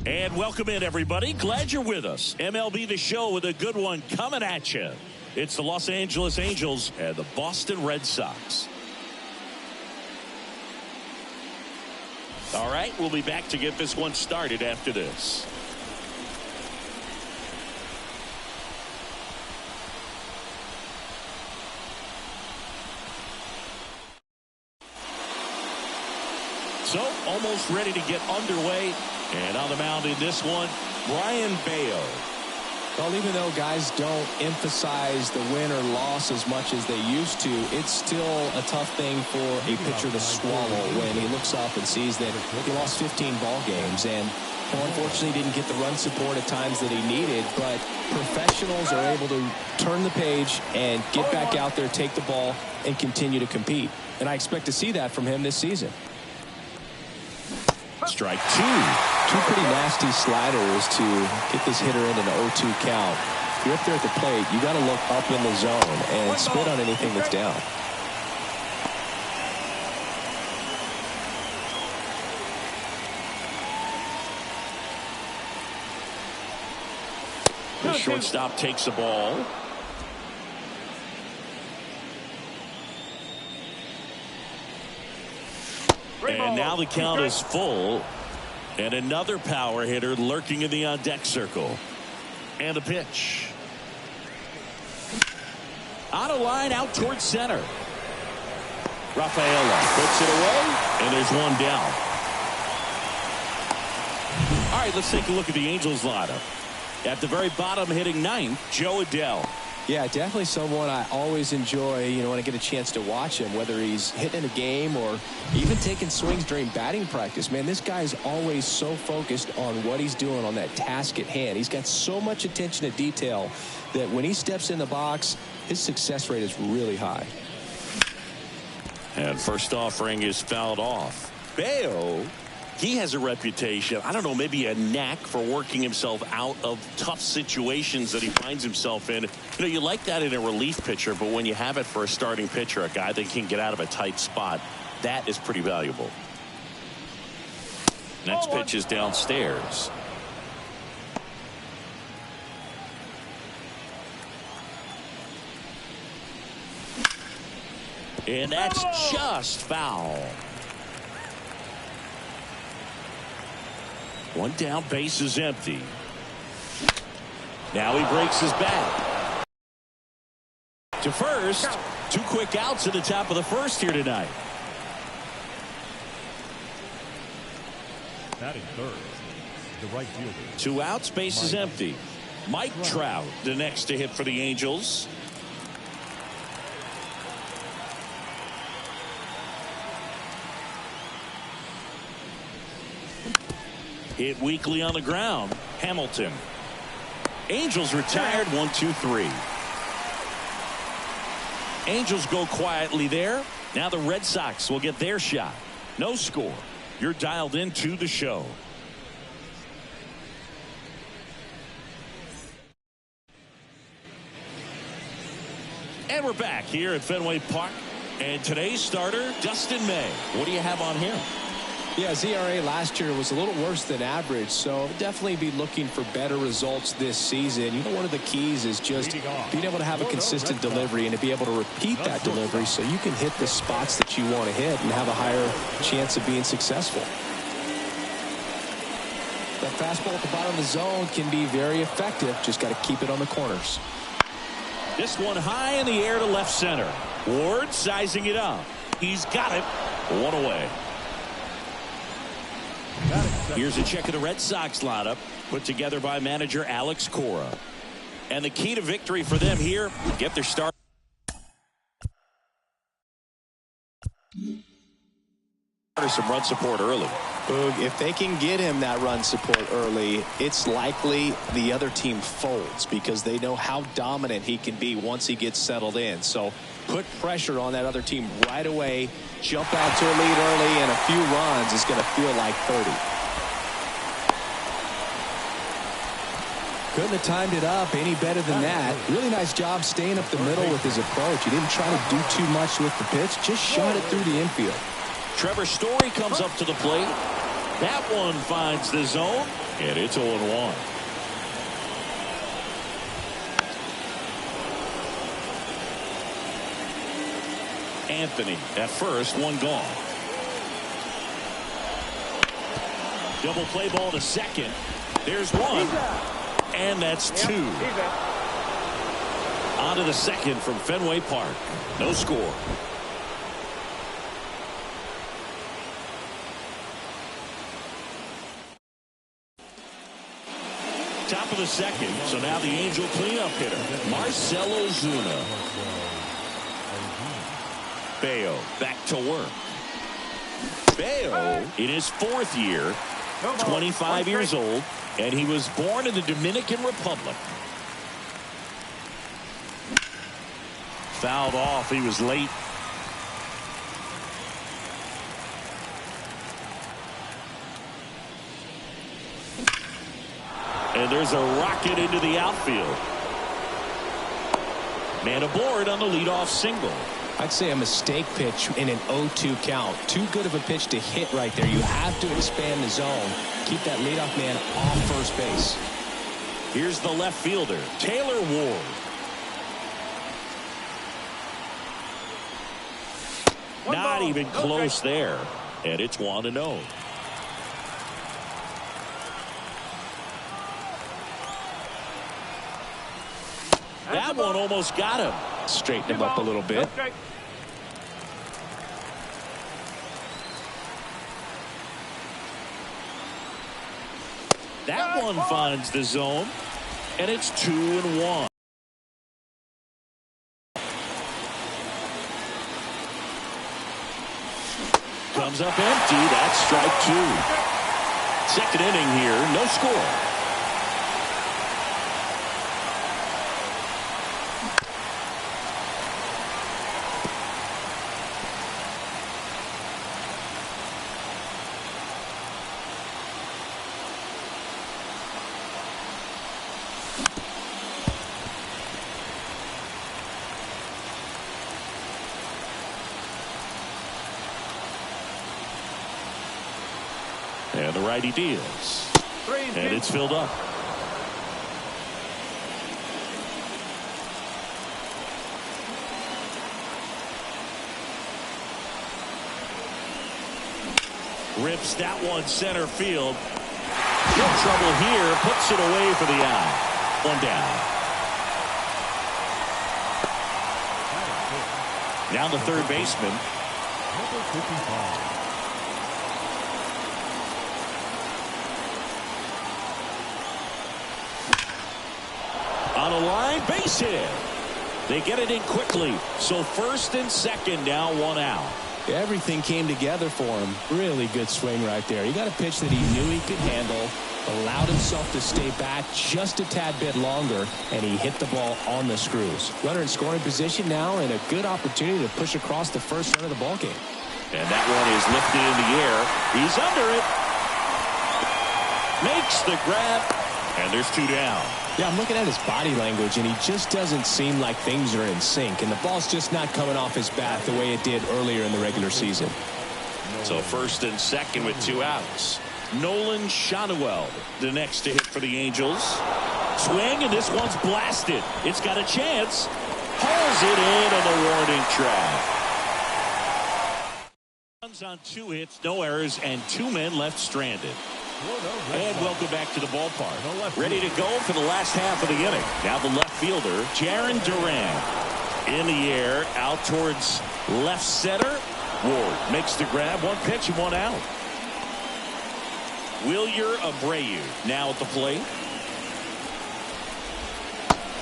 And welcome in, everybody. Glad you're with us. MLB The Show with a good one coming at you. It's the Los Angeles Angels and the Boston Red Sox. All right, we'll be back to get this one started after this. So, almost ready to get underway. And on the mound in this one, Brian Bayo. Well, even though guys don't emphasize the win or loss as much as they used to, it's still a tough thing for a pitcher to swallow when he looks up and sees that he lost 15 ball games. And unfortunately didn't get the run support at times that he needed, but professionals are able to turn the page and get back out there, take the ball, and continue to compete. And I expect to see that from him this season. Strike two. Two pretty nasty sliders to get this hitter in an 0-2 count. If you're up there at the plate, you got to look up in the zone and spit on anything that's down. The shortstop takes the ball. And now the count is full. And another power hitter lurking in the on-deck circle. And a pitch. Out of line, out towards center. Rafaela puts it away, and there's one down. All right, let's take a look at the Angels lineup. At the very bottom, hitting ninth, Joe Adell. Yeah, definitely someone I always enjoy, when I get a chance to watch him, whether he's hitting a game or even taking swings during batting practice. Man, this guy is always so focused on what he's doing on that task at hand. He's got so much attention to detail that when he steps in the box, his success rate is really high. And first offering is fouled off. Bayo, he has a reputation, I don't know, maybe a knack for working himself out of tough situations that he finds himself in. You like that in a relief pitcher, but when you have it for a starting pitcher, a guy that can get out of a tight spot, that is pretty valuable. Next pitch is downstairs. And that's just foul. One down, base is empty. Now he breaks his bat. To first, two quick outs at the top of the first here tonight. Batting third, the right fielder. Two outs, base is empty. Mike Trout, the next to hit for the Angels. Hit weakly on the ground. Hamilton. Angels retired 1-2-3. Angels go quietly there. Now the Red Sox will get their shot. No score. You're dialed into the show. And we're back here at Fenway Park. And today's starter, Dustin May. What do you have on him? Yeah, his ERA last year was a little worse than average, so definitely be looking for better results this season. You know, one of the keys is just being able to have a consistent delivery and to be able to repeat that delivery so you can hit the spots that you want to hit and have a higher chance of being successful. That fastball at the bottom of the zone can be very effective. Just got to keep it on the corners. This one high in the air to left center. Ward sizing it up. He's got it. One away. Here's a check of the Red Sox lineup put together by manager Alex Cora. And the key to victory for them here, get their start. Some run support early. Boog, if they can get him that run support early, it's likely the other team folds because they know how dominant he can be once he gets settled in. So put pressure on that other team right away. Jump out to a lead early, and a few runs is going to feel like 30. Couldn't have timed it up any better than that. Really nice job staying up the middle with his approach. He didn't try to do too much with the pitch, just shot it through the infield. Trevor Story comes up to the plate. That one finds the zone, and it's 0-1. Anthony at first, one gone. Double play ball to second. There's one, and that's two. On to the second from Fenway Park. No score. Top of the second, so now the Angel cleanup hitter, Marcell Ozuna. Bayo back to work. Bayo in his fourth year, 25 years old, and he was born in the Dominican Republic. Fouled off, he was late. And there's a rocket into the outfield. Man aboard on the leadoff single. I'd say a mistake pitch in an 0-2 count. Too good of a pitch to hit right there. You have to expand the zone. Keep that leadoff man off first base. Here's the left fielder, Taylor Ward. Not even close there. And it's 1-0. That one almost got him. Straighten him up a little bit. That one finds the zone, and it's 2-1. Comes up empty. That's strike two. Second inning here, no score. And the righty deals. And it's filled up. Rips that one center field. Good trouble here. Puts it away for the out. One down. Now the third baseman. Number 55. On a line, base hit. They get it in quickly. So first and second now, one out. Everything came together for him. Really good swing right there. He got a pitch that he knew he could handle. allowed himself to stay back just a tad bit longer, and he hit the ball on the screws. Runner in scoring position now, and a good opportunity to push across the first run of the ball game. And that one is lifted in the air. He's under it. Makes the grab, and there's 2 down. Yeah, I'm looking at his body language, and he just doesn't seem like things are in sync, and the ball's just not coming off his bat the way it did earlier in the regular season. So first and second with 2 outs. Nolan Shanuel, the next to hit for the Angels. Swing, and this one's blasted. It's got a chance. Pulls it in on the warning track. Runs on 2 hits, no errors, and 2 men left stranded. And welcome back to the ballpark. Ready to go for the last half of the inning. Now the left fielder, Jarren Duran. In the air, out towards left center. Ward makes the grab. 1 pitch and 1 out. Wilyer Abreu now at the plate.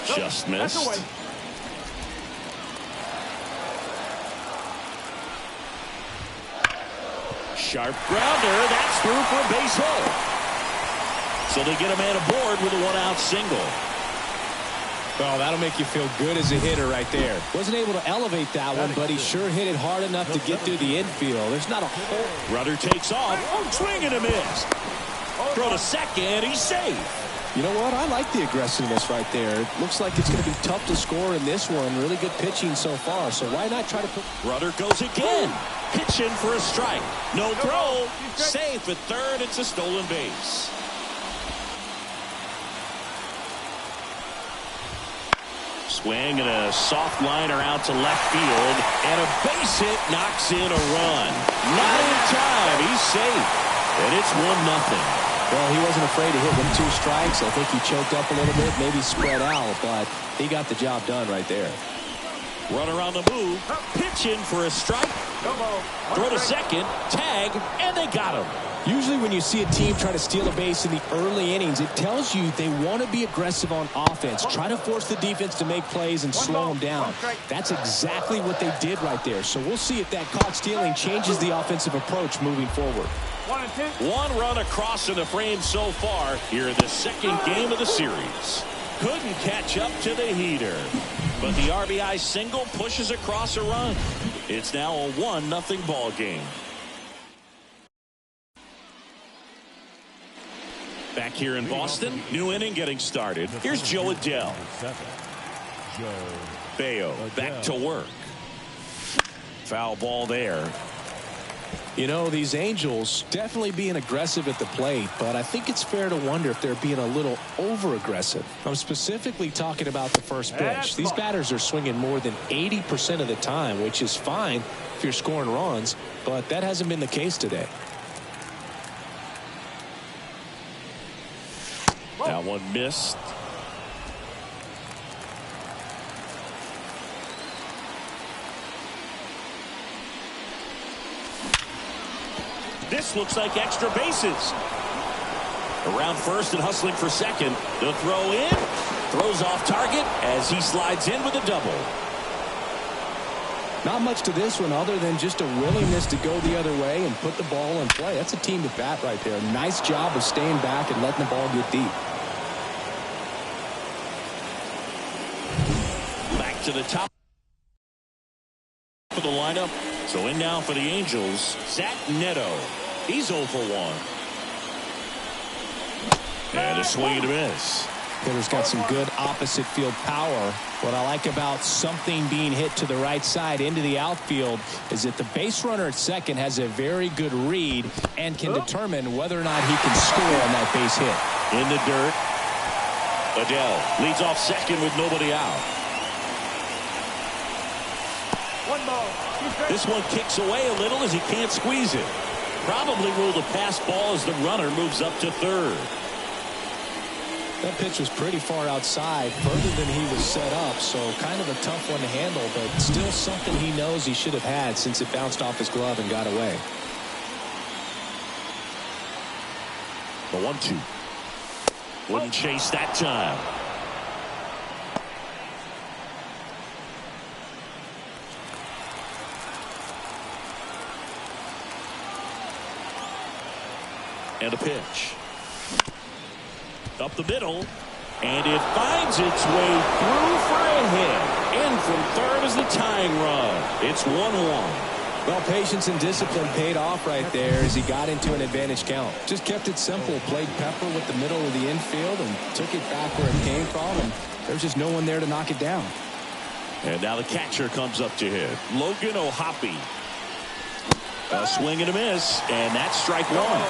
Just missed. Sharp grounder. That's through for a base hit. So they get a man aboard with a 1-out single. Well, that'll make you feel good as a hitter right there. Wasn't able to elevate that one, but he sure hit it hard enough to get through the infield. There's not a whole... Runner takes off. Swing and a miss. Throw to second. He's safe. You know what? I like the aggressiveness right there. It looks like it's going to be tough to score in this one. Really good pitching so far, so why not try to put... Runner goes again. Pitching for a strike. No throw. Safe at third. It's a stolen base. Swing and a soft liner out to left field. And a base hit knocks in a run. Not in time. He's safe. And it's 1-0. Well, he wasn't afraid to hit with 2 strikes. I think he choked up a little bit, maybe spread out, but he got the job done right there. Runner on the move. Pitching for a strike. Throw to second. Tag. And they got him. Usually when you see a team try to steal a base in the early innings, it tells you they want to be aggressive on offense. Try to force the defense to make plays and slow them down. That's exactly what they did right there. So we'll see if that caught stealing changes the offensive approach moving forward. 1 run across in the frame so far here in the second game of the series. Couldn't catch up to the heater. But the RBI single pushes across a run. It's now a 1-0 ball game. Back here in Boston, new inning getting started. Here's Joe Adell. Bayo back to work. Foul ball there. You know, these Angels definitely being aggressive at the plate, but I think it's fair to wonder if they're being a little over-aggressive. I'm specifically talking about the first pitch. These batters are swinging more than 80% of the time, which is fine if you're scoring runs, but that hasn't been the case today. That one missed. This looks like extra bases. Around first and hustling for second. The throw in. Throws off target as he slides in with a double. Not much to this one other than just a willingness to go the other way and put the ball in play. That's a team at bat right there. Nice job of staying back and letting the ball get deep. Back to the top of the lineup. So in now for the Angels, Zach Neto. He's 0 for 1. And a swing and a miss. Hitter's got some good opposite field power. What I like about something being hit to the right side into the outfield is that the base runner at second has a very good read and can determine whether or not he can score on that base hit. In the dirt. Adell leads off second with nobody out. This one kicks away a little as he can't squeeze it. Probably ruled a pass ball as the runner moves up to third. That pitch was pretty far outside, further than he was set up, so kind of a tough one to handle, but still something he knows he should have had since it bounced off his glove and got away. The 1-2. Wouldn't chase that time. And a pitch. Up the middle. And it finds its way through for a hit. In from third is the tying run. It's 1-1. Well, patience and discipline paid off right there as he got into an advantage count. Just kept it simple, played pepper with the middle of the infield and took it back where it came from, and there's just no one there to knock it down. And now the catcher comes up to hit. Logan O'Hoppe. A swing and a miss, and that's strike one.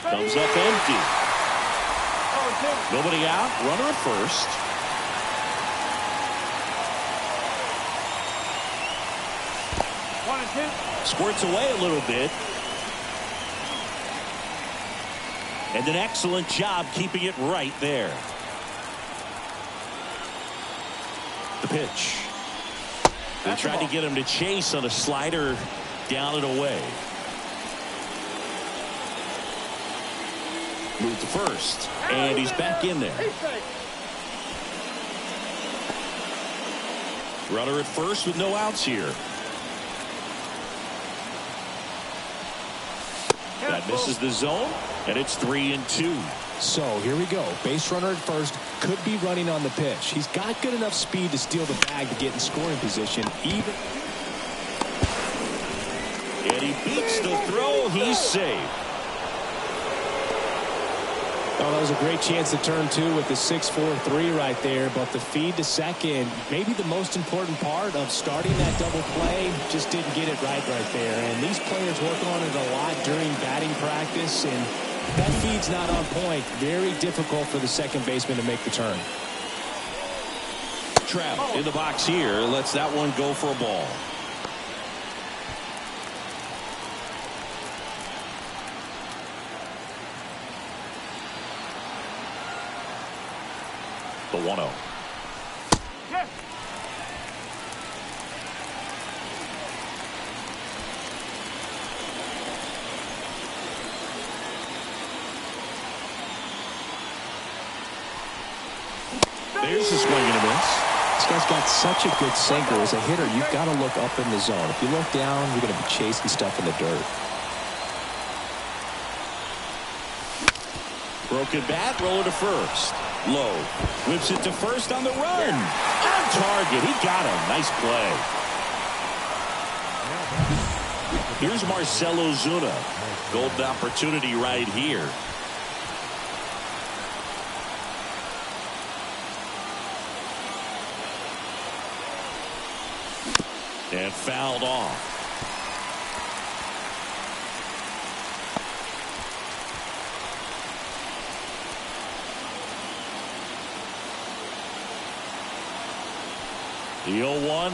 Comes up empty. Nobody out. Runner at first. Squirts away a little bit. And an excellent job keeping it right there. The pitch. They tried to get him to chase on a slider down and away. Move to first, and he's back in there. Runner at first with no outs here. That misses the zone, and it's 3-2. So here we go. Base runner at first, could be running on the pitch. He's got good enough speed to steal the bag to get in scoring position. And he beats the throw. He's safe. Oh, that was a great chance to turn two with the 6-4-3 right there, but the feed to second, maybe the most important part of starting that double play, just didn't get it right there. And these players work on it a lot during batting practice, and that feed's not on point. Very difficult for the second baseman to make the turn. Trout in the box here, lets that one go for a ball. The 1-0. There's a swing and a miss. This guy's got such a good sinker. As a hitter, you've got to look up in the zone. If you look down, you're going to be chasing stuff in the dirt. Broken bat, roller to first. Low. Whips it to first on the run. On target. He got him. Nice play. Here's Marcelo Zuna. Golden opportunity right here. And fouled off. The 0-1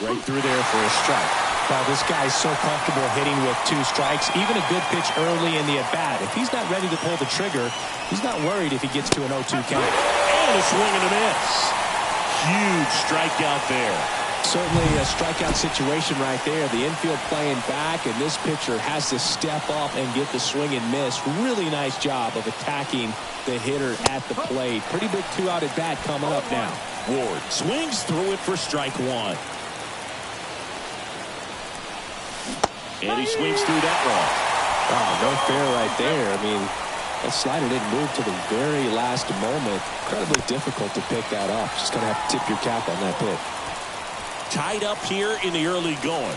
right through there for a strike. Wow, this guy's so comfortable hitting with two strikes. Even a good pitch early in the at-bat. If he's not ready to pull the trigger, he's not worried if he gets to an 0-2 count. And a swing and a miss. Huge strikeout there. Certainly a strikeout situation right there. The infield playing back, and this pitcher has to step up and get the swing and miss. Really nice job of attacking the hitter at the plate. Pretty big two-out at bat coming up now. Ward swings through it for strike one. And he swings through that one. Oh, no fair right there. I mean, that slider didn't move to the very last moment. Incredibly difficult to pick that up. Just going to have to tip your cap on that pitch. Tied up here in the early going.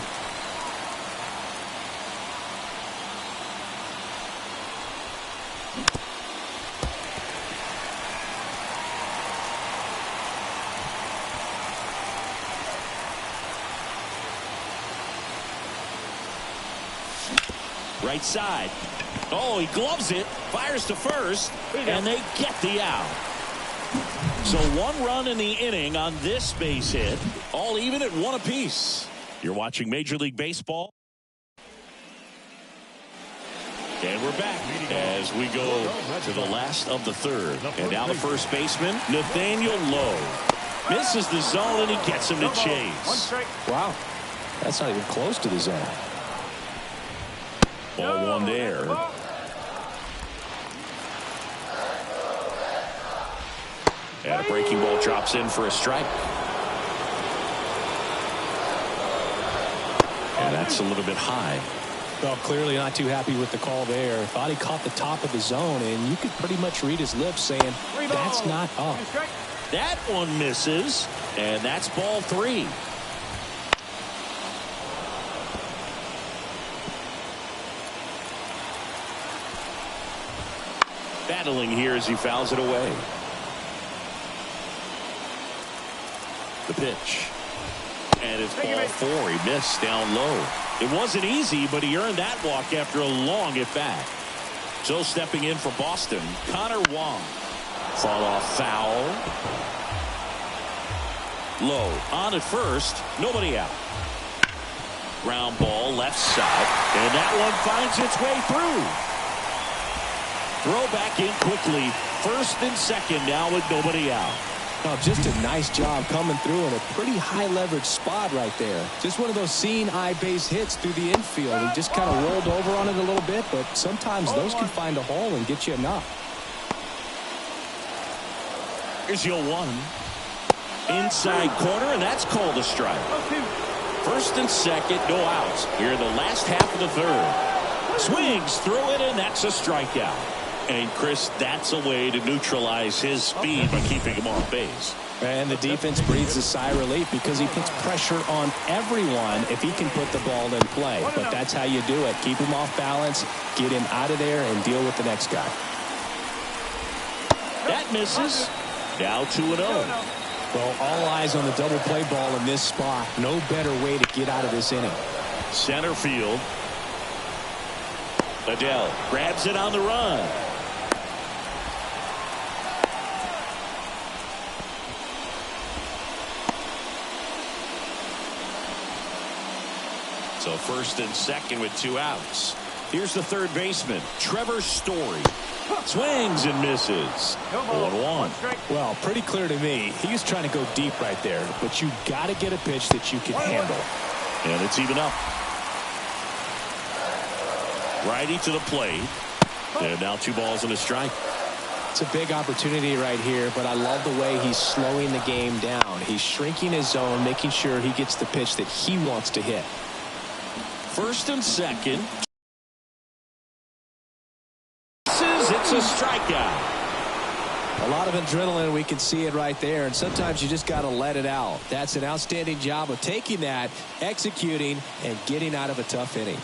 Right side. Oh, he gloves it, fires to first, and they get the out. So one run in the inning on this base hit, all even at one apiece. You're watching Major League Baseball. And we're back as we go to the last of the third. And now the first baseman, Nathaniel Lowe. Misses the zone, and he gets him to chase. Wow, that's not even close to the zone. Ball one there. And a breaking ball drops in for a strike. That's a little bit high. Well, clearly not too happy with the call there. Thought he caught the top of the zone, and you could pretty much read his lips saying, that's not up. That one misses, and that's ball 3. Battling here as he fouls it away. The pitch. And it's ball 4. He missed down low. It wasn't easy, but he earned that walk after a long at bat. So stepping in for Boston, Connor Wong. Fall off foul. Low on at first. Nobody out. Ground ball left side. And that one finds its way through. Throw back in quickly. First and second now with nobody out. Oh, just a nice job coming through in a pretty high leverage spot right there. Just one of those seeing eye base hits through the infield. He just kind of rolled over on it a little bit, but sometimes those can find a hole and get you enough. Here's your 1. Inside corner, and that's called a strike. First and second, no outs. Here in the last half of the 3rd. Swings through it, and that's a strikeout. And Chris, that's a way to neutralize his speed by keeping him off base. And the defense breathes a sigh of relief because he puts pressure on everyone if he can put the ball in play. But that's how you do it. Keep him off balance, get him out of there, and deal with the next guy. That misses. Now 2-0. Well, all eyes on the double play ball in this spot. No better way to get out of this inning. Center field. Adele grabs it on the run. So first and second with 2 outs. Here's the third baseman, Trevor Story. Swings and misses. 1-1. Well, pretty clear to me. He was trying to go deep right there, but you got to get a pitch that you can handle. And it's even up. Righty to the plate. And now 2 balls and a strike. It's a big opportunity right here, but I love the way he's slowing the game down. He's shrinking his zone, making sure he gets the pitch that he wants to hit. First and second. It's a strikeout. A lot of adrenaline, we can see it right there, and sometimes you just got to let it out. That's an outstanding job of taking that, executing, and getting out of a tough inning.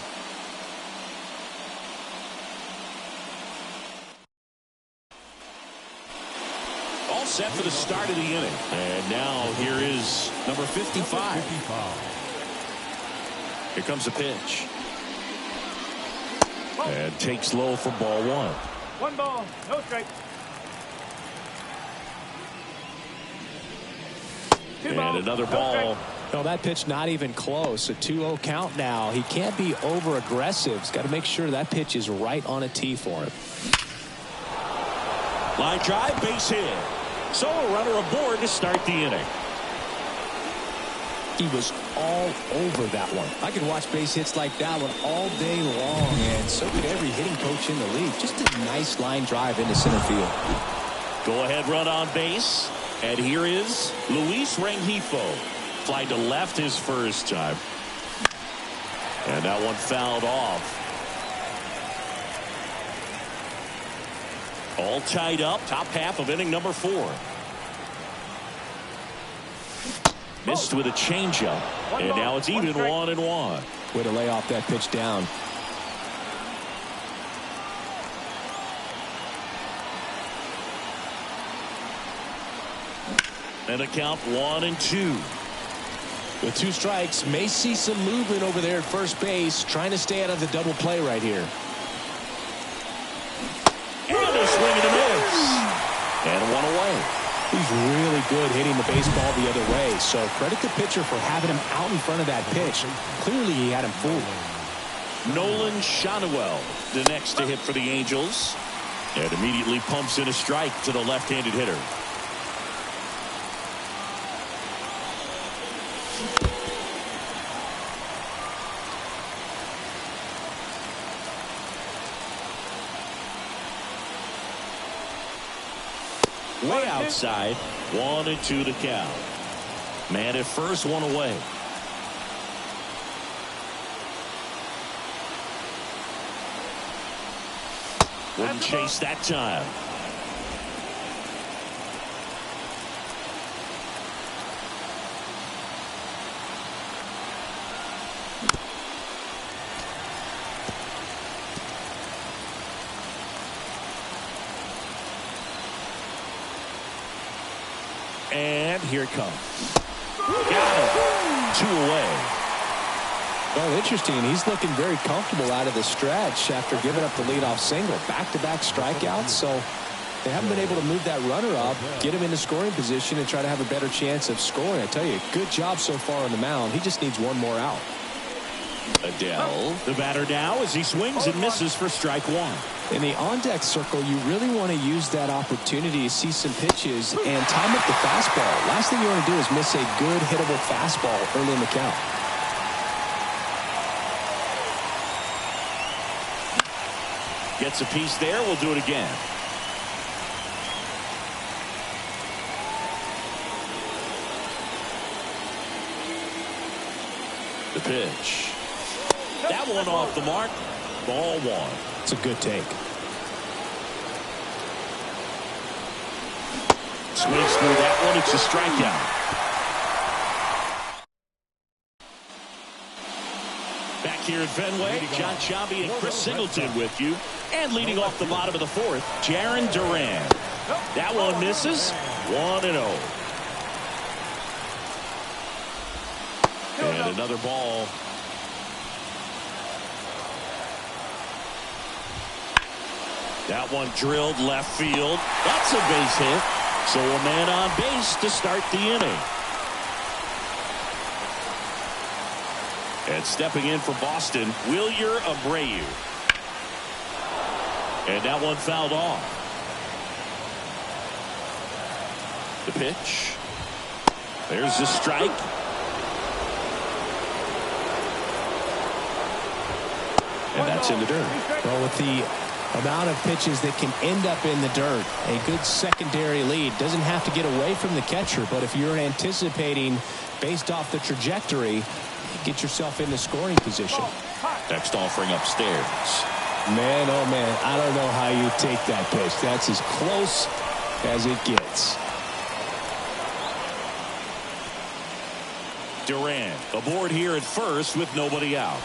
All set for the start of the inning. And now here is number 55. Here comes a pitch. And takes low for ball 1. 1 ball, no strike. And another ball. No, that pitch not even close. A 2-0 count now. He can't be over aggressive. He's got to make sure that pitch is right on a tee for him. Line drive, base hit. So a runner aboard to start the inning. He was all over that one. I could watch base hits like that one all day long, and so could every hitting coach in the league. Just a nice line drive into center field. Go ahead run on base. And here is Luis Rengifo. Fly to left his first time. And that one fouled off. All tied up. Top half of inning number 4. Missed with a changeup. And now it's even 1-1. Way to lay off that pitch down. And a count 1-2. With 2 strikes, may see some movement over there at first base, trying to stay out of the double play right here. And a swing and a miss. And 1 away. He's really good hitting the baseball the other way, so credit the pitcher for having him out in front of that pitch. Clearly he had him fooled. Nolan Shanuel, the next to hit for the Angels. And immediately pumps in a strike to the left-handed hitter. Way outside. 1-2 to count. Man at first, 1 away. Wouldn't chase that time. And here it comes. Got it. 2 away. Well, interesting. He's looking very comfortable out of the stretch after giving up the leadoff single. Back-to-back strikeouts, so they haven't been able to move that runner up, get him into scoring position, and try to have a better chance of scoring. I tell you, good job so far on the mound. He just needs one more out. Adele, the batter now as he swings and misses for strike 1. In the on-deck circle, you really want to use that opportunity to see some pitches and time up the fastball. Last thing you want to do is miss a good hittable fastball early in the count. Gets a piece there. We'll do it again. The pitch. That one off the mark. Ball 1. It's a good take. Swings through that one. It's a strikeout. Back here at Fenway, John Chabi and Chris Singleton with you. And leading off the bottom of the 4th, Jarren Duran. That one misses. 1-0. And another ball. That one drilled left field. That's a base hit. So a man on base to start the inning. And stepping in for Boston, Wilyer Abreu. And that one fouled off. The pitch. There's the strike. And that's in the dirt. Well, with the amount of pitches that can end up in the dirt, a good secondary lead doesn't have to get away from the catcher, but if you're anticipating based off the trajectory, get yourself in the scoring position. Next offering upstairs. Man, oh man, I don't know how you take that pitch. That's as close as it gets. Duran aboard here at first with nobody out.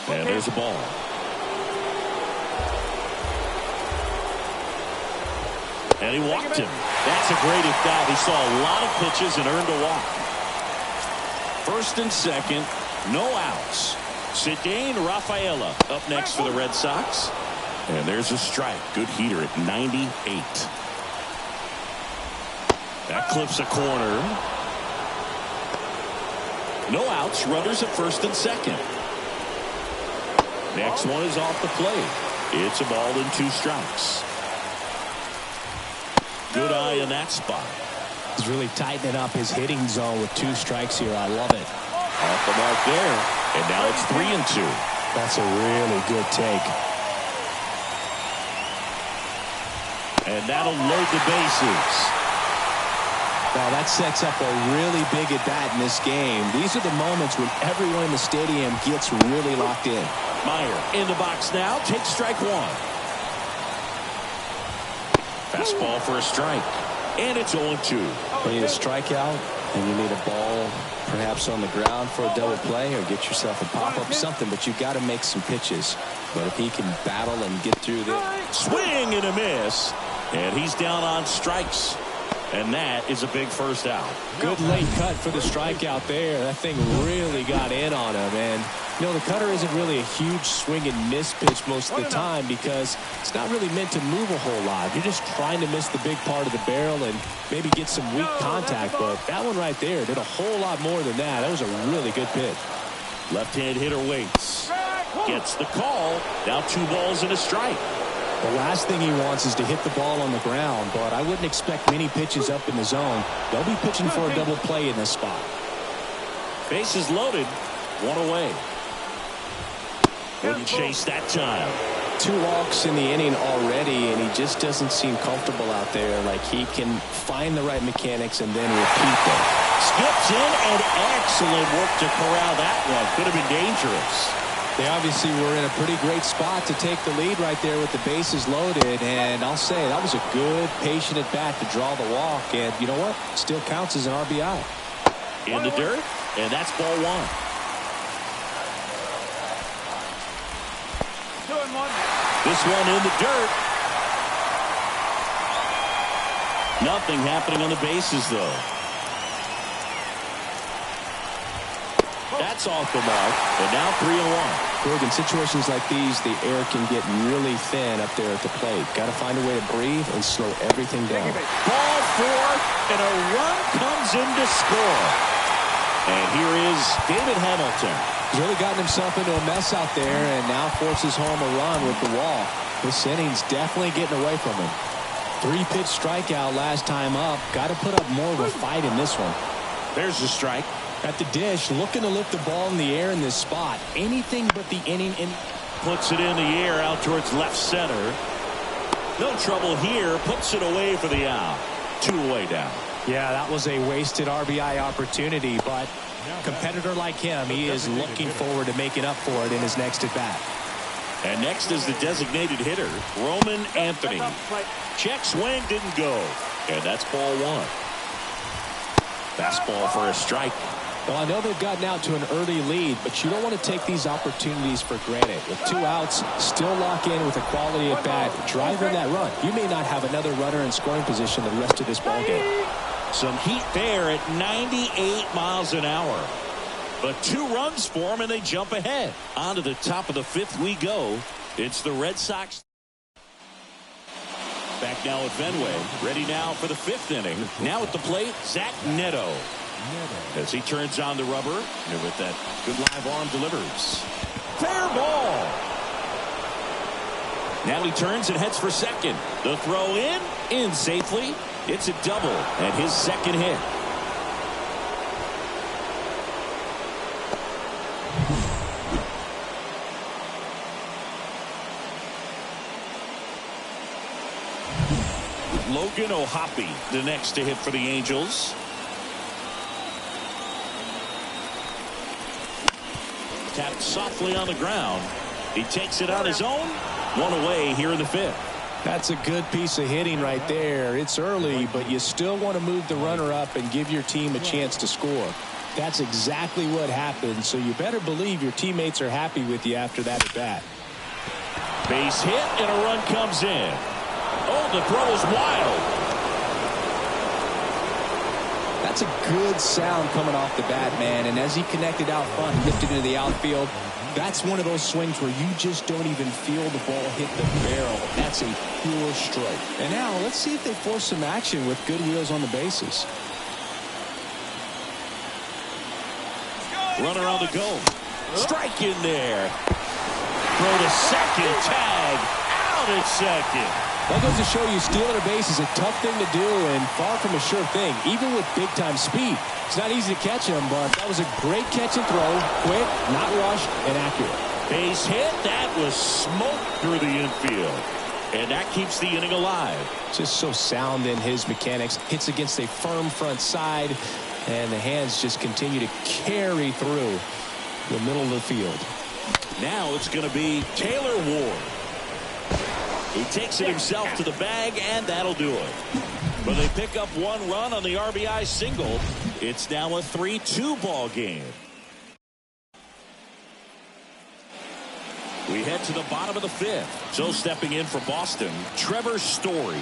And there's a ball. And he walked him. That's a great at bat. He saw a lot of pitches and earned a walk. First and second, no outs. Cedane Rafaela up next for the Red Sox. And there's a strike. Good heater at 98. That clips a corner. No outs. Runners at first and second. Next one is off the plate. It's a ball and 2 strikes. Good eye in that spot. He's really tightening up his hitting zone with 2 strikes here. I love it. Off the mark there. And now it's 3-2. That's a really good take. And that'll load the bases. Now that sets up a really big at bat in this game. These are the moments when everyone in the stadium gets really locked in. Meyer in the box now. Takes strike 1. Fastball for a strike. And it's 0-2. You need a strikeout, and you need a ball perhaps on the ground for a double play or get yourself a pop-up something, but you've got to make some pitches. But if he can battle and get through the swing and a miss, and he's down on strikes. And that is a big first out. Good late cut for the strikeout there. That thing really got in on him. And, you know, the cutter isn't really a huge swing and miss pitch most of the time because it's not really meant to move a whole lot. You're just trying to miss the big part of the barrel and maybe get some weak contact. But that one right there did a whole lot more than that. That was a really good pitch. Left-hand hitter waits. Gets the call. Now 2 balls and a strike. The last thing he wants is to hit the ball on the ground, but I wouldn't expect many pitches up in the zone. They'll be pitching for a double play in this spot. Bases loaded. 1 away. Wouldn't chase that time. 2 walks in the inning already, and he just doesn't seem comfortable out there. Like he can find the right mechanics and then repeat them. Skips in, and excellent work to corral that one. Could have been dangerous. They obviously were in a pretty great spot to take the lead right there with the bases loaded. And I'll say that was a good, patient at bat to draw the walk. And you know what? Still counts as an RBI. In the dirt, and that's ball one. 2-1. This one in the dirt. Nothing happening on the bases, though. That's off the mark, and now 3-1. Greg, in situations like these, the air can get really thin up there at the plate. Got to find a way to breathe and slow everything down. Ball four, and a run comes in to score. And here is David Hamilton. He's really gotten himself into a mess out there and now forces home a run with the wall. This inning's definitely getting away from him. 3-pitch strikeout last time up. Got to put up more of a fight in this one. There's the strike. At the dish, looking to lift the ball in the air in this spot. Anything but the inning. Puts it in the air out towards left center. No trouble here. Puts it away for the out. 2 away down. Yeah, that was a wasted RBI opportunity, but a competitor like him, he is looking forward to making up for it in his next at-bat. And next is the designated hitter, Roman Anthony. Check swing didn't go. And that's ball one. Fastball for a strike. Well, I know they've gotten out to an early lead, but you don't want to take these opportunities for granted. With 2 outs, still lock in with a quality at bat, driving that run. You may not have another runner in scoring position the rest of this ball game. Some heat there at 98 miles an hour. But 2 runs for them, and they jump ahead. On to the top of the 5th we go. It's the Red Sox. Back now at Fenway. Ready now for the 5th inning. Now at the plate, Zach Neto. As he turns on the rubber, and with that good live arm delivers. Fair ball. Now he turns and heads for second. The throw in safely. It's a double and his second hit. Logan O'Hoppe, the next to hit for the Angels. Tapped softly on the ground. He takes it on his own. 1 away here in the 5th. That's a good piece of hitting right there. It's early, but you still want to move the runner up and give your team a chance to score. That's exactly what happened, so you better believe your teammates are happy with you after that at bat. Base hit and a run comes in. Oh, the throw is wild. That's a good sound coming off the bat, man. And as he connected out front, lifted into the outfield, that's one of those swings where you just don't even feel the ball hit the barrel. That's a pure strike. And now let's see if they force some action with good wheels on the bases. Runner on the go. Strike in there. Throw to second. Tag. Out at second. That goes to show you stealing a base is a tough thing to do and far from a sure thing, even with big-time speed. It's not easy to catch him, but that was a great catch and throw. Quick, not rushed, and accurate. Base hit. That was smoke through the infield. And that keeps the inning alive. Just so sound in his mechanics. Hits against a firm front side, and the hands just continue to carry through the middle of the field. Now it's going to be Taylor Ward. He takes it himself to the bag, and that'll do it. But they pick up 1 run on the RBI single. It's now a 3-2 ball game. We head to the bottom of the 5th. So stepping in for Boston, Trevor Story.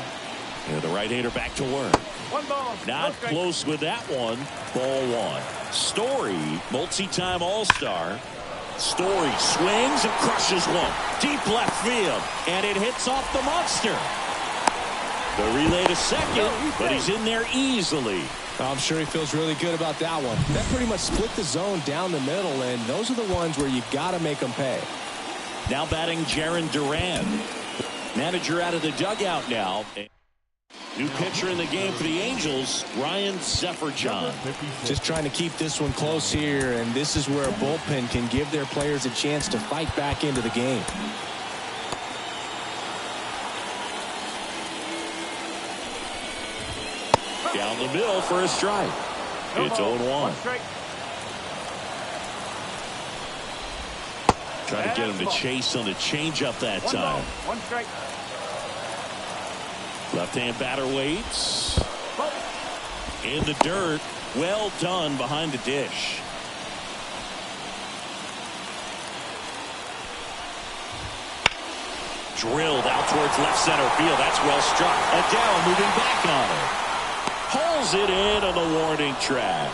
And the right-hander back to work. 1 ball. Not close with that one. Ball 1. Story, multi-time All-Star. Story swings and crushes one. Deep left field. And it hits off the monster. The relay to second, but he's in there easily. I'm sure he feels really good about that one. That pretty much split the zone down the middle, and those are the ones where you got to make them pay. Now batting Jaron Duran. Manager out of the dugout now. New pitcher in the game for the Angels, Ryan Sefferjohn. Just trying to keep this one close here, and this is where a bullpen can give their players a chance to fight back into the game. Down the middle for a strike. It's 0-1. Trying to get him to chase on the changeup that time. One strike. Left-hand batter waits. In the dirt. Well done behind the dish. Drilled out towards left center field. That's well struck. Adele moving back on it. Pulls it in on the warning track.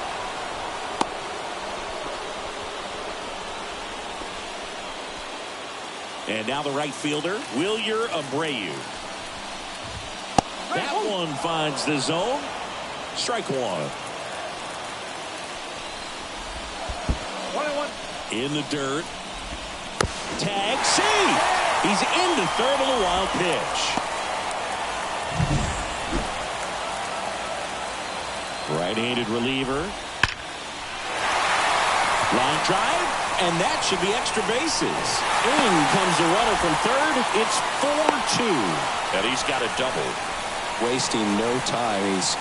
And now the right fielder, Wilyer Abreu. That one finds the zone. Strike one. 1-1. In the dirt. Tag, see! He's into third on a wild pitch. Right-handed reliever. Line drive, and that should be extra bases. In comes the runner from third. It's 4-2. And he's got a double. Wasting no time. He's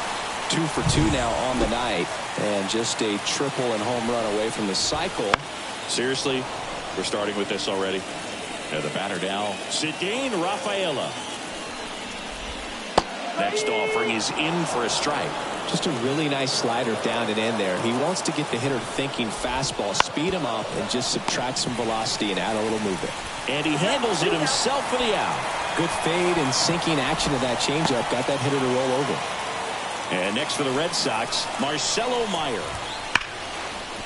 2 for 2 now on the night, and just a triple and home run away from the cycle. Seriously, we're starting with this already. And the batter now, Cedane Rafaela. Next offering is in for a strike. Just a really nice slider down and in there. He wants to get the hitter thinking fastball, speed him up, and just subtract some velocity and add a little movement. And he handles it himself for the out. Good fade and sinking action of that changeup got that hitter to roll over. And next for the Red Sox, Marcelo Meyer.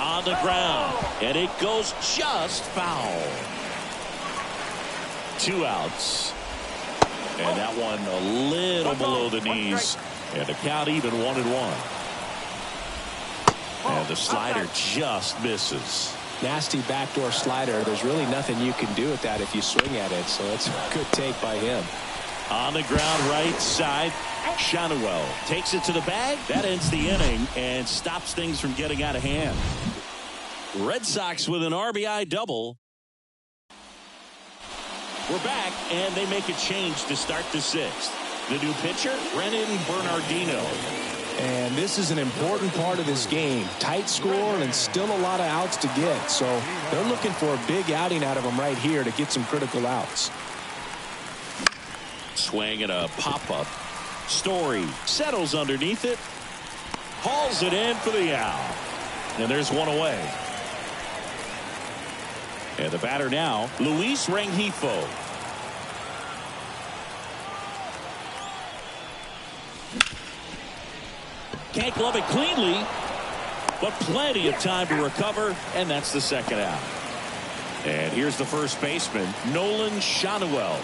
On the ground, and it goes just foul. 2 outs. And that one a little below the knees. And the count even 1-1. And the slider just misses. Nasty backdoor slider. There's really nothing you can do with that if you swing at it. So it's a good take by him. On the ground right side, Shanuel takes it to the bag. That ends the inning and stops things from getting out of hand. Red Sox with an RBI double. We're back, and they make a change to start the 6th. The new pitcher, Brennan Bernardino. And this is an important part of this game. Tight score and still a lot of outs to get. So they're looking for a big outing out of him right here to get some critical outs. Swing and a pop-up. Story settles underneath it. Hauls it in for the out. And there's one away. And the batter now, Luis Rengifo. Can't glove it cleanly, but plenty of time to recover, and that's the second out. And here's the first baseman, Nolan Shanuel.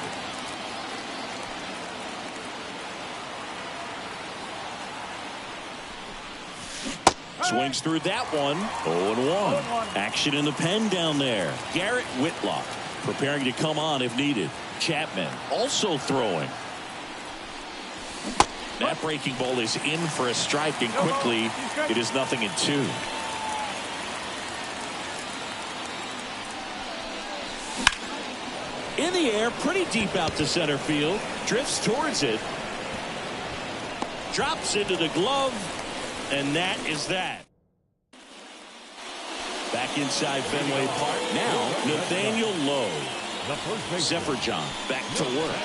Swings through that one. 0-1. Action in the pen down there. Garrett Whitlock preparing to come on if needed. Chapman also throwing. That breaking ball is in for a strike, and quickly it is 0-2. In the air, pretty deep out to center field. Drifts towards it. Drops into the glove. And that is that. Back inside Fenway Park. Now, Nathaniel Lowe. Zephyr-John back to work.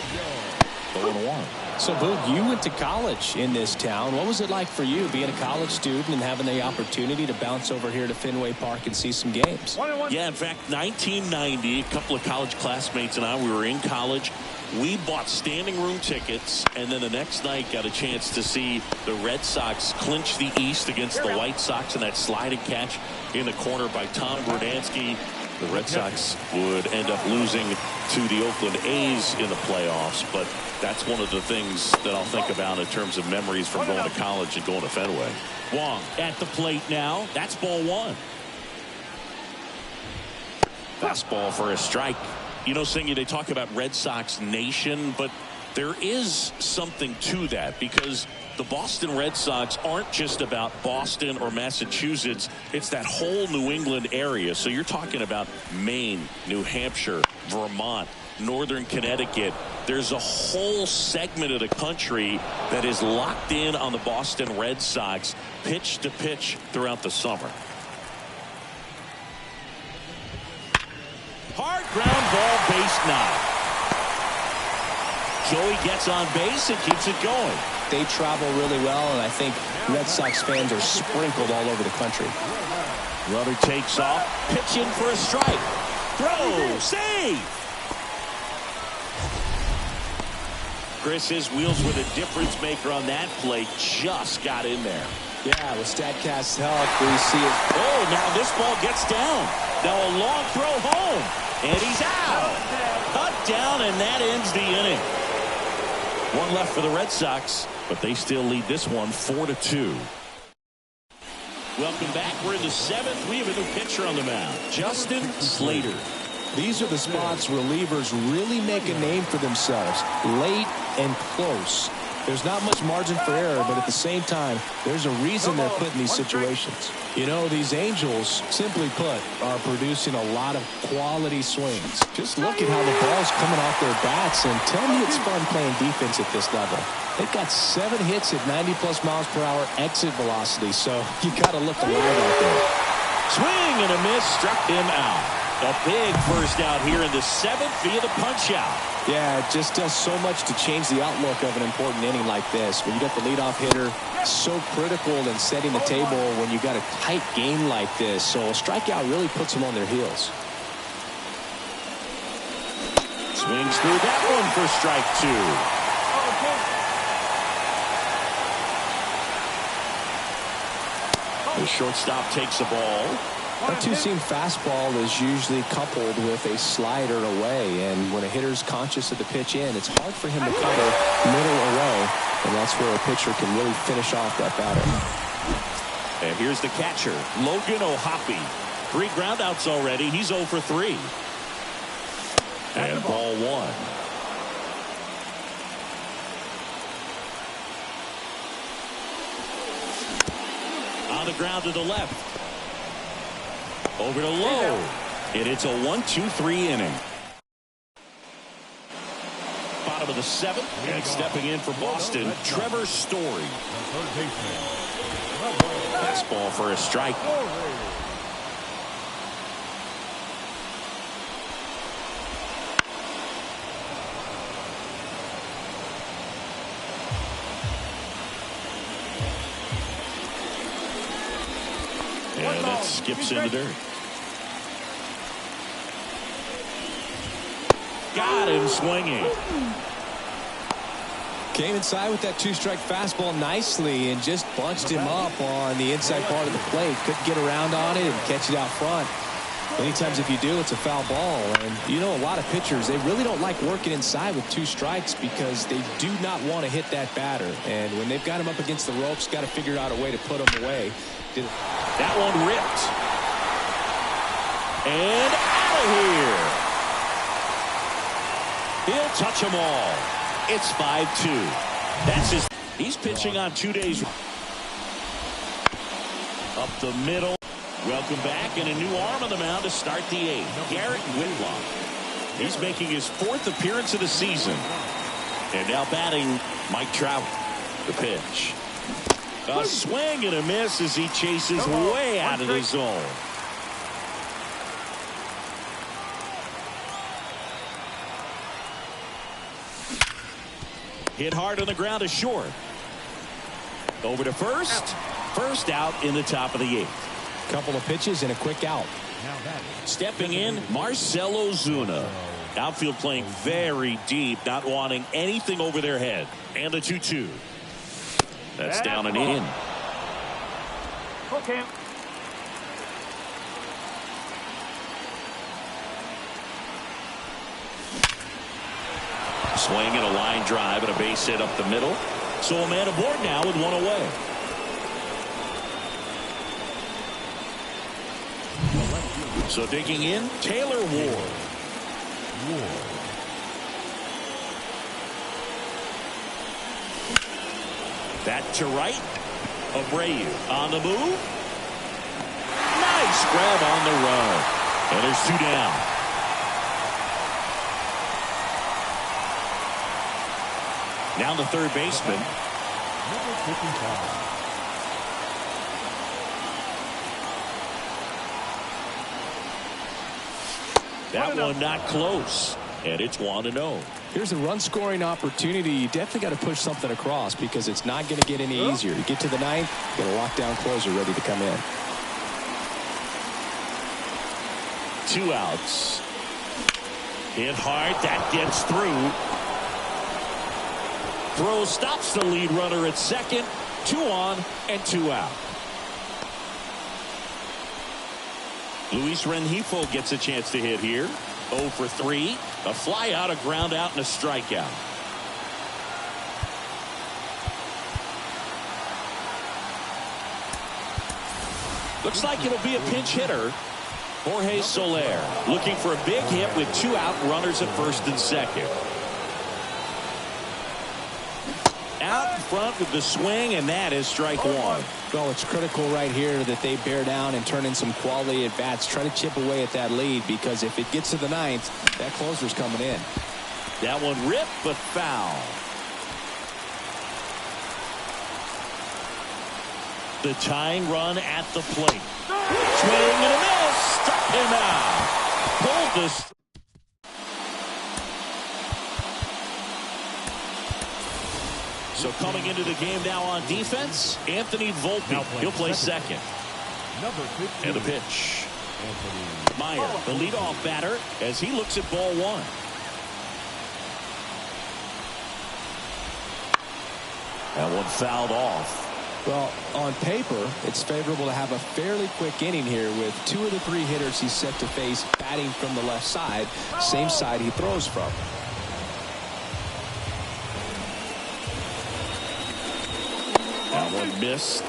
0-1. So, Boog, you went to college in this town. What was it like for you being a college student and having the opportunity to bounce over here to Fenway Park and see some games? Yeah, in fact, 1990, a couple of college classmates and I, we were in college. We bought standing room tickets, and then the next night got a chance to see the Red Sox clinch the East against the White Sox in that sliding catch in the corner by Tom Berdansky. The Red Sox would end up losing to the Oakland A's in the playoffs, but that's one of the things that I'll think about in terms of memories from going to college and going to Fenway. Wong at the plate now. That's ball one. Fastball for a strike. You know, Singy, they talk about Red Sox Nation, but there is something to that because the Boston Red Sox aren't just about Boston or Massachusetts. It's that whole New England area. So you're talking about Maine, New Hampshire, Vermont, Northern Connecticut. There's a whole segment of the country that is locked in on the Boston Red Sox pitch to pitch throughout the summer. Hard ground. ball base now. Joey gets on base and keeps it going. They travel really well, and I think Red Sox fans are sprinkled all over the country. Runner takes off, pitch in for a strike. Throw, save. Chris, his wheels were the difference maker on that play. Just got in there. Yeah, with StatCast's help, we see it. Oh, now this ball gets down. Now a long throw home. And he's out. Cut down, and that ends the inning. One left for the Red Sox, but they still lead this one 4-2. Welcome back. We're in the seventh. We have a new pitcher on the mound, Justin Slater. These are the spots relievers really make a name for themselves, late and close. There's not much margin for error, but at the same time, there's a reason they're put in these situations. You know, these Angels, simply put, are producing a lot of quality swings. Just look at how the ball's coming off their bats, and tell me it's fun playing defense at this level. They've got 7 hits at 90+ miles per hour exit velocity, so you got to look alive out there. Swing and a miss, struck him out. A big first out here in the 7th via the punch out. Yeah, it just does so much to change the outlook of an important inning like this. When you got the leadoff hitter, so critical in setting the table when you got a tight game like this. So a strikeout really puts them on their heels. Swings through that one for strike 2. The shortstop takes the ball. A two-seam fastball is usually coupled with a slider away, and when a hitter's conscious of the pitch in, it's hard for him to cover middle away, and that's where a pitcher can really finish off that batter. And here's the catcher, Logan O'Hoppe. 3 groundouts already. He's 0 for 3. And ball 1. On the ground to the left. Over to Lowe. And it's a 1-2-3 inning. Bottom of the 7th. And stepping in for Boston, Trevor Story. Fastball for a strike. And that skips into dirt. Got him swinging. Came inside with that 2-strike fastball nicely and just bunched him up on the inside part of the plate. Couldn't get around on it and catch it out front. Many times if you do, it's a foul ball. And you know, a lot of pitchers, they really don't like working inside with 2 strikes because they do not want to hit that batter. And when they've got him up against the ropes, got to figure out a way to put him away. That one ripped. And out of here. He'll touch them all. It's 5-2. That's his. He's pitching on 2 days. Up the middle. Welcome back, and a new arm on the mound to start the 8th. Garrett Whitlock. He's making his 4th appearance of the season. And now batting Mike Trout. The pitch. A swing and a miss as he chases way out of the zone. Hit hard on the ground to short. Over to first. First out in the top of the 8th. Couple of pitches and a quick out. Stepping in, Marcell Ozuna. Outfield playing very deep, not wanting anything over their head. And the 2-2. That's down and in. Okay. Swing and a line drive and a base hit up the middle. So a man aboard now with 1 away. So digging in, Taylor Ward. That to right. Abreu on the move. Nice grab on the run. And there's 2 down. Now the third baseman. Number 55. That one not close. And it's 1-0. Here's a run-scoring opportunity. You definitely got to push something across because it's not going to get any easier. You get to the ninth, get a lockdown closer ready to come in. 2 outs. Hit hard. That gets through. Throw stops the lead runner at second. 2 on and 2 out. Luis Rengifo gets a chance to hit here. 0 for 3. A fly out, a ground out, and a strikeout. Looks like it'll be a pinch hitter. Jorge Soler looking for a big hit with 2 out, runners at first and second. Out in front with the swing, and that is strike 1. Well, it's critical right here that they bear down and turn in some quality at bats. Try to chip away at that lead, because if it gets to the ninth, that closer's coming in. That one ripped, but foul. The tying run at the plate. Swing and a miss. Struck him out. Pulled this. So coming into the game now on defense, Anthony Volpe. He'll play second. And the pitch. Meyer, the leadoff batter, as he looks at ball 1. That one fouled off. Well, on paper, it's favorable to have a fairly quick inning here with 2 of the 3 hitters he's set to face batting from the left side, same side he throws from. That one missed.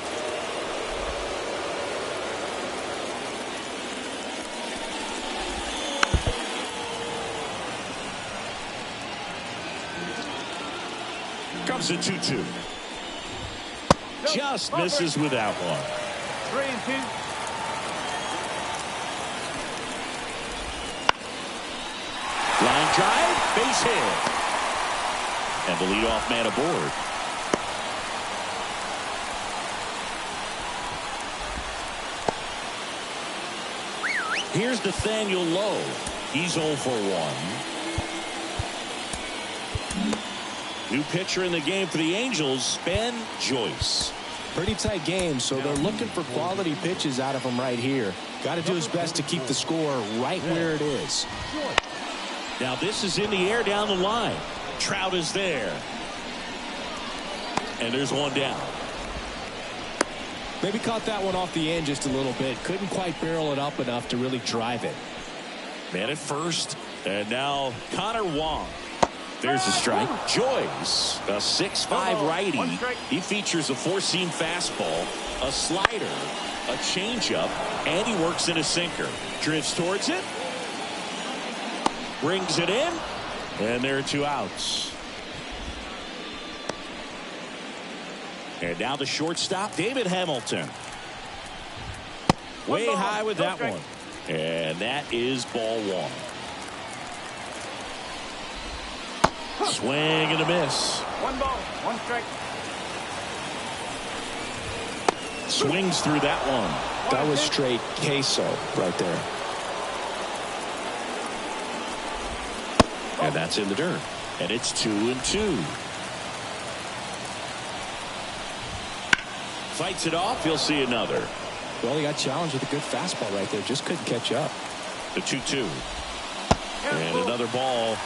Comes a 2-2. Just misses with that one. 3-2. Line drive, base hit. And the leadoff man aboard. Here's Nathaniel Lowe. He's 0 for 1. New pitcher in the game for the Angels, Ben Joyce. Pretty tight game, so they're looking for quality pitches out of him right here. Got to do his best to keep the score right where it is. Now this is in the air down the line. Trout is there. And there's one down. Maybe caught that one off the end just a little bit. Couldn't quite barrel it up enough to really drive it. Man at first. And now Connor Wong. There's a strike. Joyce, a 6'5" righty. He features a 4-seam fastball, a slider, a changeup, and he works in a sinker. Drifts towards it. Brings it in. And there are 2 outs. And now the shortstop, David Hamilton. Way high with that one. And that is ball 1. Swing and a miss. 1 ball, 1 strike. Swings through that one. That was straight queso right there. And that's in the dirt. And it's 2-2. Fights it off. He'll see another. Well, he got challenged with a good fastball right there. Just couldn't catch up. The 2-2. And another ball.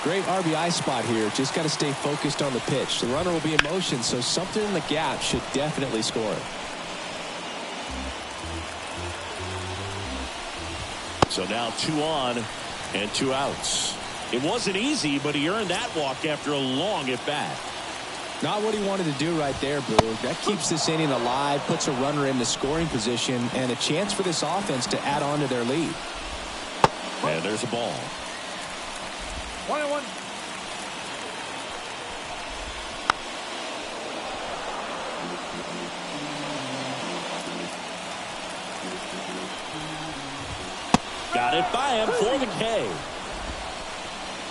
Great RBI spot here. Just got to stay focused on the pitch. The runner will be in motion, so something in the gap should definitely score. So now 2 on and 2 outs. It wasn't easy, but he earned that walk after a long at bat. Not what he wanted to do right there, Boo. That keeps this inning alive, puts a runner in the scoring position, and a chance for this offense to add on to their lead. And there's a ball. 1-1. Got it by him for the K.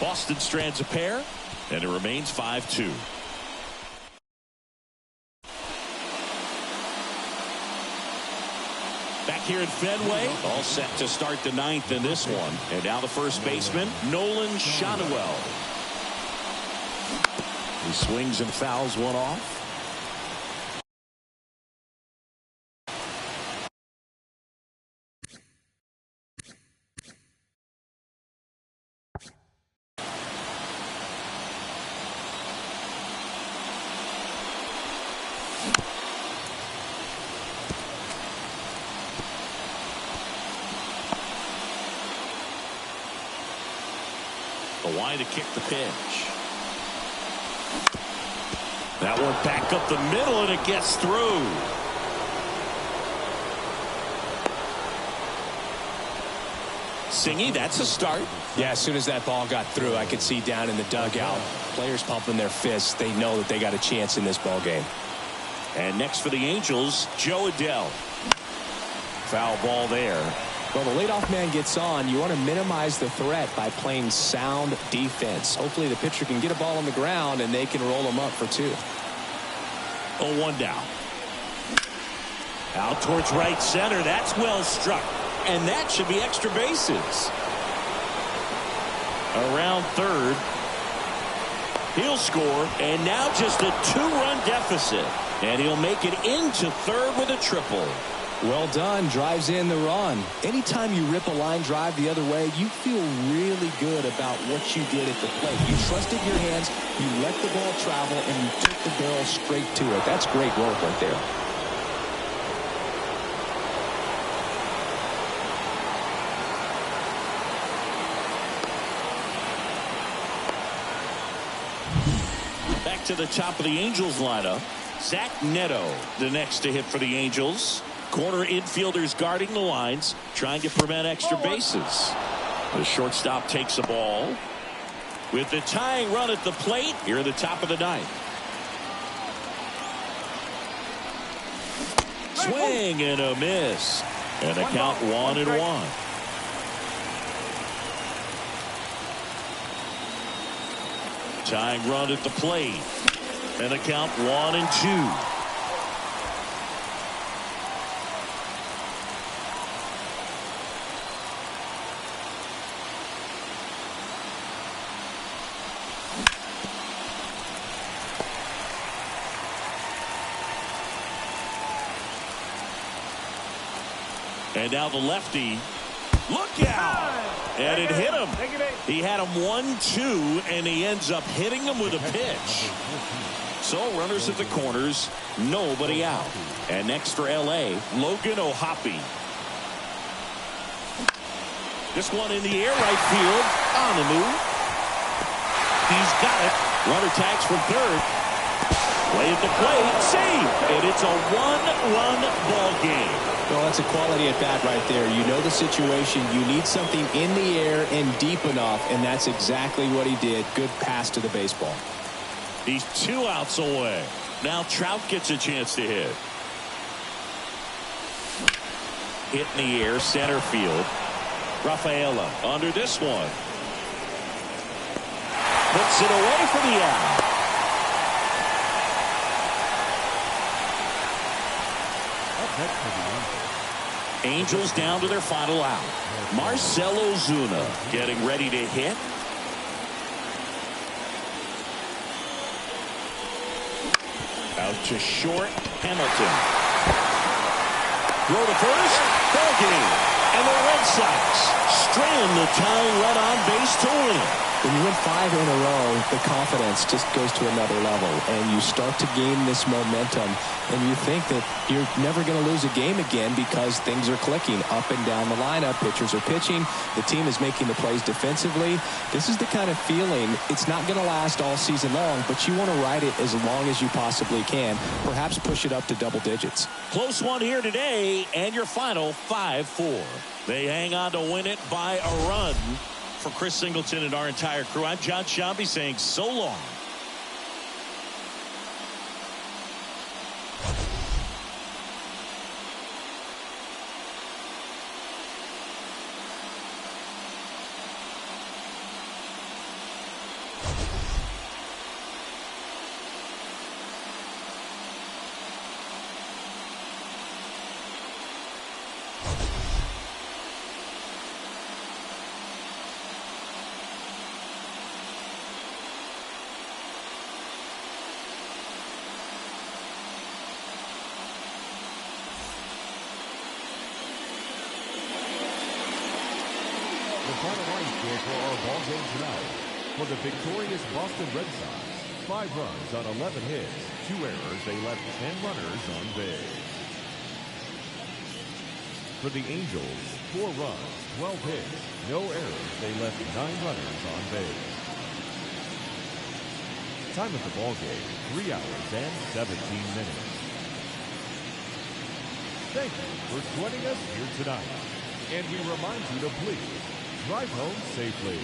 Boston strands a pair, and it remains 5-2. Back here at Fenway, all set to start the ninth in this one. And now the first baseman, Nolan Schanuel. He swings and fouls one off. The wide to kick the pitch. That one back up the middle, and it gets through. Singy, that's a start. Yeah, as soon as that ball got through, I could see down in the dugout, players pumping their fists. They know that they got a chance in this ball game. And next for the Angels, Joe Adell. Foul ball there. Well, the leadoff man gets on. You want to minimize the threat by playing sound defense. Hopefully the pitcher can get a ball on the ground and they can roll him up for 2. 0-1 down. Out towards right center. That's well struck. And that should be extra bases. Around third. He'll score. And now just a 2-run deficit. And he'll make it into third with a triple. Well done. Drives in the run. Anytime you rip a line drive the other way, you feel really good about what you did at the plate. You trusted your hands, you let the ball travel, and you took the barrel straight to it. That's great work right there. Back to the top of the Angels lineup. Zach Neto, the next to hit for the Angels. Corner infielders guarding the lines, trying to prevent extra bases. The shortstop takes the ball. With the tying run at the plate, here at the top of the ninth. Swing and a miss. And the count 1-1. Tying run at the plate. And the count 1-2. And now the lefty. Look out! And it hit him. He had him 1-2, and he ends up hitting him with a pitch. So runners at the corners, nobody out. And next for L.A., Logan O'Hoppe. This one in the air, right field, on the move. He's got it. Runner tags from third. Play at the plate, save, and it's a 1-run ball game. Well, that's a quality at bat right there. You know the situation. You need something in the air and deep enough, and that's exactly what he did. Good pass to the baseball. He's 2 outs away. Now Trout gets a chance to hit. Hit in the air, center field. Rafaela under this one. Puts it away for the out. Angels down to their final out. Marcell Ozuna getting ready to hit. Out to short, Hamilton. Throw to first, ball game. And the Red Sox strand the tying run on base to win. When you win 5 in a row, the confidence just goes to another level, and you start to gain this momentum, and you think that you're never going to lose a game again because things are clicking up and down the lineup. Pitchers are pitching. The team is making the plays defensively. This is the kind of feeling. It's not going to last all season long, but you want to ride it as long as you possibly can. Perhaps push it up to double digits. Close one here today, and your final 5-4. They hang on to win it by a run. For Chris Singleton and our entire crew, I'm John Shambi saying so long. final line score for our ball game tonight. For the victorious Boston Red Sox, 5 runs on 11 hits, 2 errors. They left 10 runners on base. For the Angels, 4 runs, 12 hits, no errors. They left 9 runners on base. Time of the ball game, 3 hours and 17 minutes. Thank you for joining us here tonight. And we remind you to please drive home safely.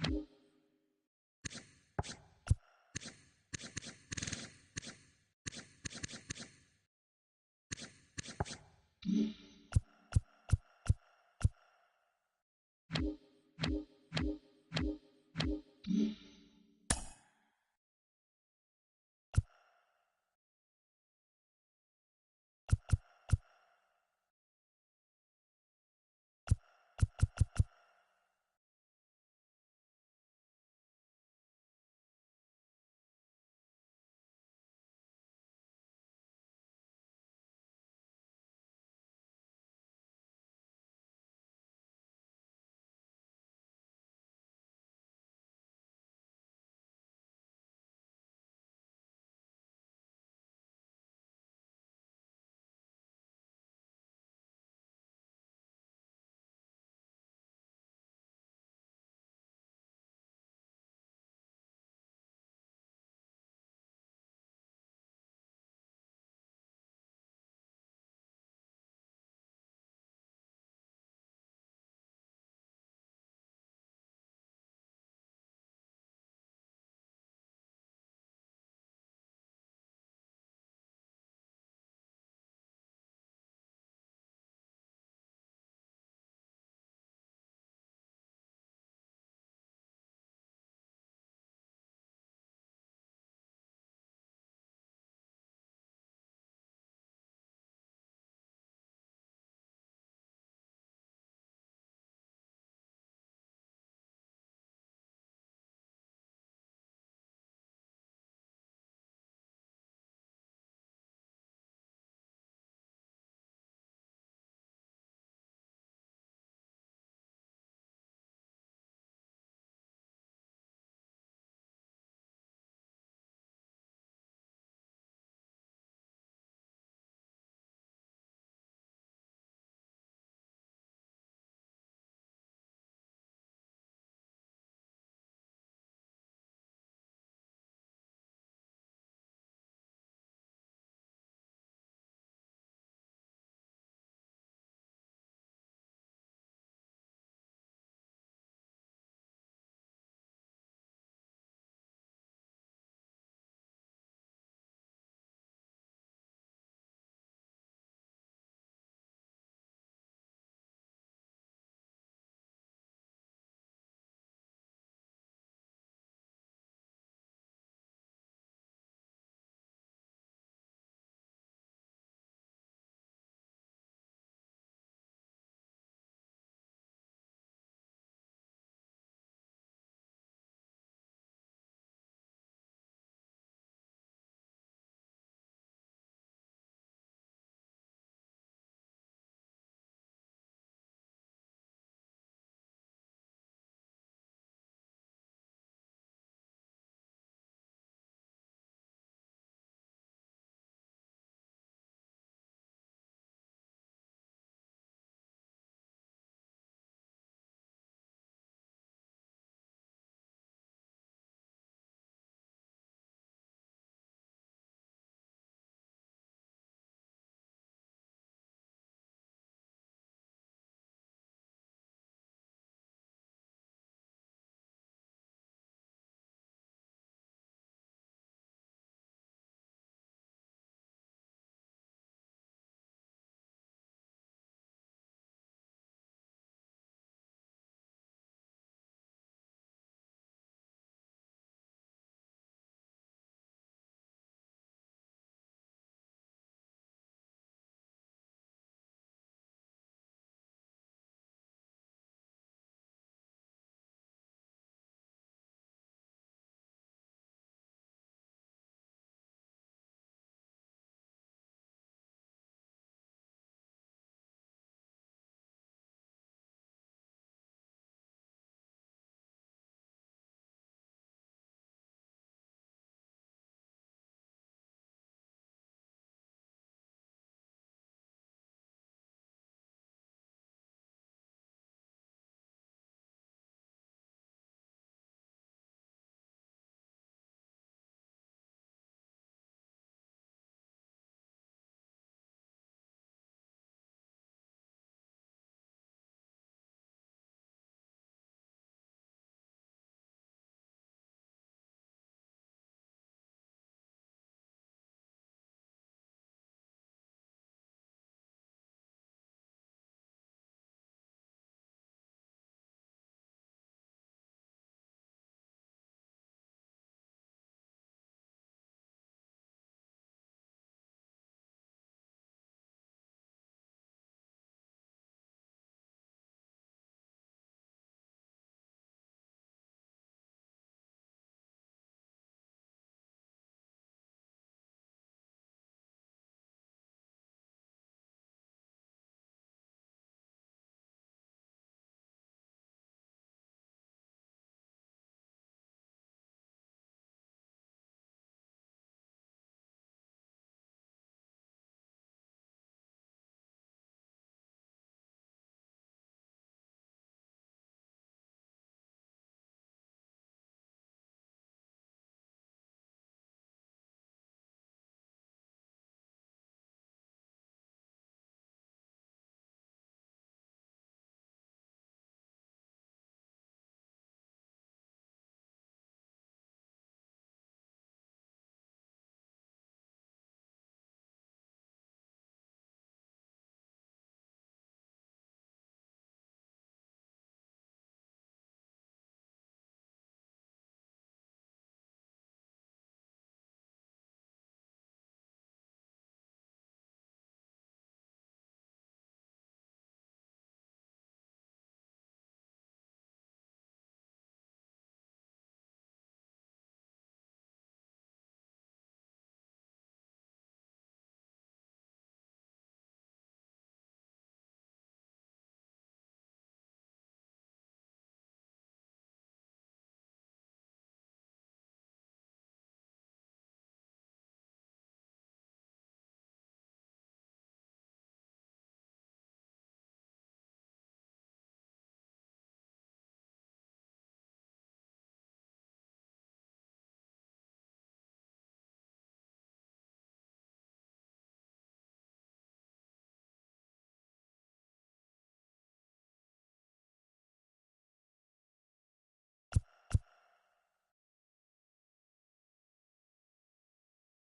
1.